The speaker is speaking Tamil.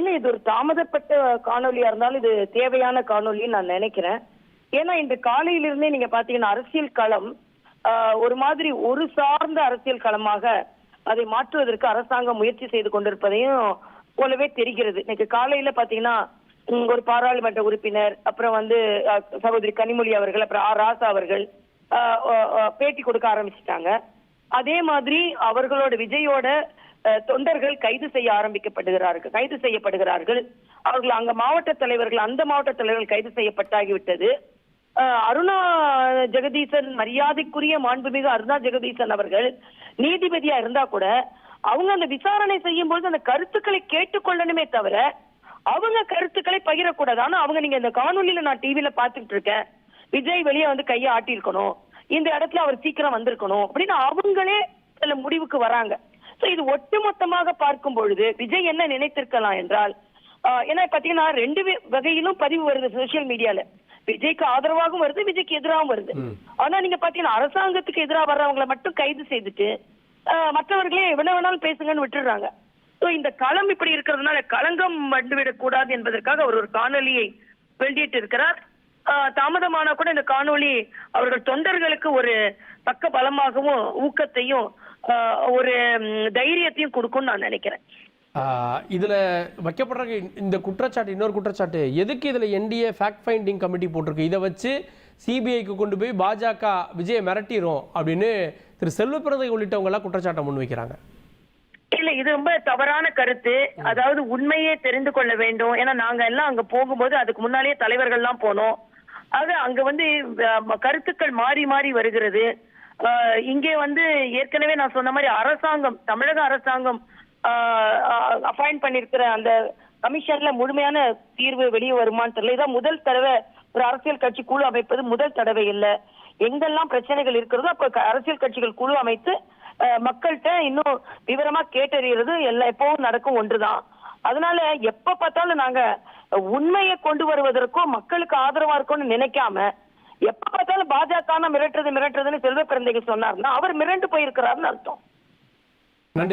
இல்ல, இது ஒரு தாமதப்பட்ட காணொலியா இருந்தாலும் இது தேவையான காணொலின்னு நான் நினைக்கிறேன். ஏன்னா இன்று காலையிலிருந்தே நீங்க பாத்தீங்கன்னா அரசியல் களம் ஒரு மாதிரி ஒரு சார்ந்த அரசியல் களமாக அதை மாற்றுவதற்கு அரசாங்கம் முயற்சி செய்து கொண்டிருப்பதையும் போலவே தெரிகிறது. இன்னைக்கு காலையில பாத்தீங்கன்னா ஒரு பாராளுமன்ற உறுப்பினர், அப்புறம் சகோதரி கனிமொழி அவர்கள், அப்புறம் ராசா அவர்கள் பேட்டி கொடுக்க ஆரம்பிச்சுட்டாங்க. அதே மாதிரி அவர்களோட விஜயோட தொண்டர்கள் கைது செய்யப்படுகிறார்கள். அவர்கள் அங்க மாவட்ட தலைவர்கள், அந்த மாவட்ட தலைவர்கள் கைது செய்யப்பட்டாகிவிட்டது. அருணா ஜெகதீசன், மரியாதைக்குரிய மாண்புமிகு அருணா ஜெகதீசன் அவர்கள் நீதிபதியா இருந்தா கூட அவங்க அந்த விசாரணை செய்யும் போது அந்த கருத்துக்களை கேட்டுக்கொள்ளணுமே தவிர அவங்க கருத்துக்களை பகிரக்கூடாது. ஆனா அவங்க நீங்க இந்த காணொலியில நான் டிவில பாத்துட்டு இருக்கேன், விஜய் வெளியே கையை ஆட்டியிருக்கணும், இந்த இடத்துல அவர் சீக்கிரம் வந்திருக்கணும் அப்படின்னு அவங்களே சில முடிவுக்கு வராங்க. இது ஒட்டுமொத்தமாக பார்க்கும் பொழுது விஜய் என்ன நினைத்திருக்கலாம் என்றால், ஏன்னா பாத்தீங்கன்னா ரெண்டு வகையிலும் பதிவு வருது சோசியல் மீடியால. விஜய்க்கு ஆதரவாகவும் வருது, விஜய்க்கு எதிராகவும் வருது. ஆனா நீங்க பாத்தீங்கன்னா அரசாங்கத்துக்கு எதிராக வர்றவங்களை மட்டும் கைது செய்துட்டு மற்றவர்களே எவ்வளவு வேணாலும் பேசுங்கன்னு விட்டுடுறாங்க. இந்த களம் இப்படி இருக்கிறதுனால களங்கம் வந்துவிடக் கூடாது என்பதற்காக அவர் ஒரு காணொலியை வெளியிட்டு இருக்கிறார். தாமதமான கூட இந்த காணொலி அவர்கள் தொண்டர்களுக்கு ஒரு பக்க பலமாகவும் ஊக்கத்தையும் ஒரு தைரியத்தையும் கொடுக்கும்னு நான் நினைக்கிறேன். இதுல வைக்கப்படுற இந்த குற்றச்சாட்டு, இன்னொரு குற்றச்சாட்டு, எதுக்கு இதுல என்டிஏ ஃபேக்ட் ஃபைண்டிங் கமிட்டி போட்டிருக்கு, இதை வச்சு சிபிஐக்கு கொண்டு போய் பாஜக விஜயை மிரட்டிரும் அப்படின்னு திரு செல்வப்பிரதை உள்ளிட்டவங்க எல்லாம் குற்றச்சாட்டை முன்வைக்கிறாங்க. இல்ல, இது ரொம்ப தவறான கருத்து. அதாவது உண்மையே தெரிந்து கொள்ள வேண்டும். ஏன்னா நாங்க எல்லாம் அங்க போகும்போது அதுக்கு முன்னாலேயே தலைவர்கள் எல்லாம் போனோம். ஆக அங்க கருத்துக்கள் மாறி மாறி வருகிறது. இங்கே ஏற்கனவே நான் சொன்ன மாதிரி அரசாங்கம், தமிழக அரசாங்கம் அப்பாயிண்ட் பண்ணிருக்கிற அந்த கமிஷன்ல முழுமையான தீர்வு வெளியே வருமான்னு தெரியல. இதான் முதல் தடவை ஒரு அரசியல் கட்சி குழு அமைப்பது, முதல் தடவை இல்ல. எங்கெல்லாம் பிரச்சனைகள் இருக்கிறதோ அப்ப அரசியல் கட்சிகள் குழு அமைத்து மக்கள்கிட்ட இன்னும் விவரமா கேட்டறிகிறது எப்பவும் நடக்கும் ஒன்றுதான். அதனால எப்ப பார்த்தாலும் நாங்க உண்மையை கொண்டு வருவதற்கும் மக்களுக்கு ஆதரவா இருக்கும்னு நினைக்காம எப்ப பார்த்தாலும் பாஜக மிரட்டுறதுன்னு செல்வப்பிரந்தைகள் சொன்னார்னா அவர் மிரண்டு போயிருக்கிறாருன்னு அர்த்தம். நன்றி.